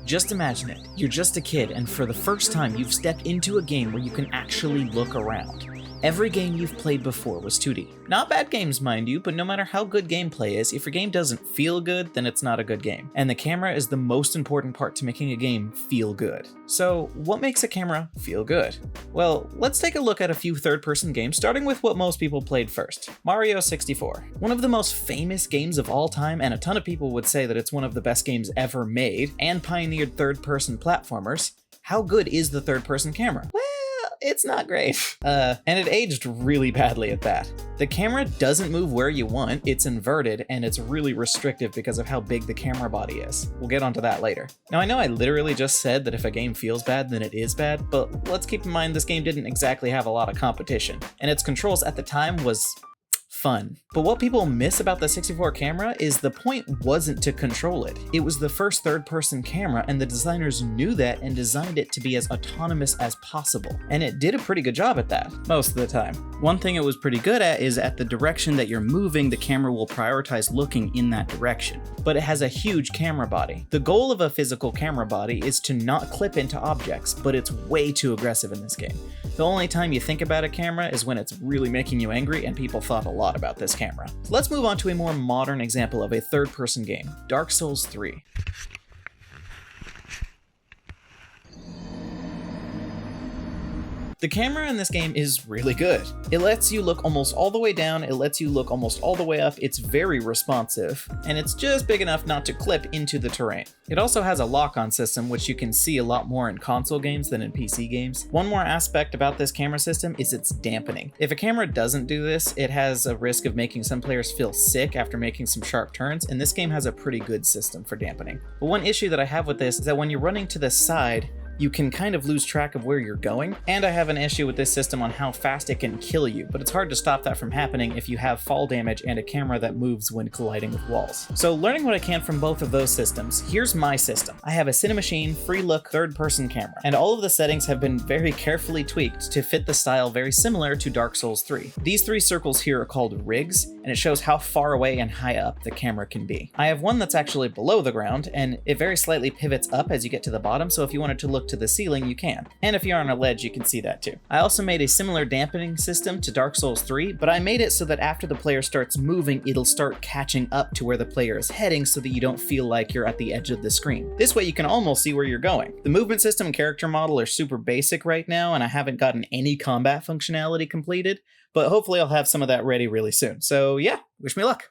Just imagine it. You're just a kid, and for the first time, you've stepped into a game where you can actually look around. Every game you've played before was 2D. Not bad games, mind you, but no matter how good gameplay is, if your game doesn't feel good, then it's not a good game. And the camera is the most important part to making a game feel good. So, what makes a camera feel good? Well, let's take a look at a few third-person games, starting with what most people played first. Mario 64. One of the most famous games of all time, and a ton of people would say that it's one of the best games ever made, and pioneered third-person platformers. How good is the third-person camera? It's not great. And it aged really badly at that. The camera doesn't move where you want, it's inverted, and it's really restrictive because of how big the camera body is. We'll get onto that later. Now I know I literally just said that if a game feels bad, then it is bad, but let's keep in mind this game didn't exactly have a lot of competition, and its controls at the time was fun. But what people miss about the 64 camera is the point wasn't to control it. It was the first third-person camera, and the designers knew that and designed it to be as autonomous as possible. And it did a pretty good job at that, most of the time. One thing it was pretty good at is at the direction that you're moving, the camera will prioritize looking in that direction. But it has a huge camera body. The goal of a physical camera body is to not clip into objects, but it's way too aggressive in this game. The only time you think about a camera is when it's really making you angry, and people thought a lot about this camera. So let's move on to a more modern example of a third-person game, Dark Souls 3. The camera in this game is really good. It lets you look almost all the way down, it lets you look almost all the way up, it's very responsive, and it's just big enough not to clip into the terrain. It also has a lock-on system, which you can see a lot more in console games than in PC games. One more aspect about this camera system is its dampening. If a camera doesn't do this, it has a risk of making some players feel sick after making some sharp turns, and this game has a pretty good system for dampening. But one issue that I have with this is that when you're running to the side, you can kind of lose track of where you're going, and I have an issue with this system on how fast it can kill you, but it's hard to stop that from happening if you have fall damage and a camera that moves when colliding with walls. So learning what I can from both of those systems, here's my system. I have a Cinemachine free look third-person camera, and all of the settings have been very carefully tweaked to fit the style very similar to Dark Souls 3. These three circles here are called rigs, and it shows how far away and high up the camera can be. I have one that's actually below the ground, and it very slightly pivots up as you get to the bottom, so if you wanted to look to the ceiling, you can. And if you're on a ledge, you can see that too. I also made a similar dampening system to Dark Souls 3, but I made it so that after the player starts moving, it'll start catching up to where the player is heading so that you don't feel like you're at the edge of the screen. This way you can almost see where you're going. The movement system and character model are super basic right now, and I haven't gotten any combat functionality completed, but hopefully I'll have some of that ready really soon. So yeah, wish me luck.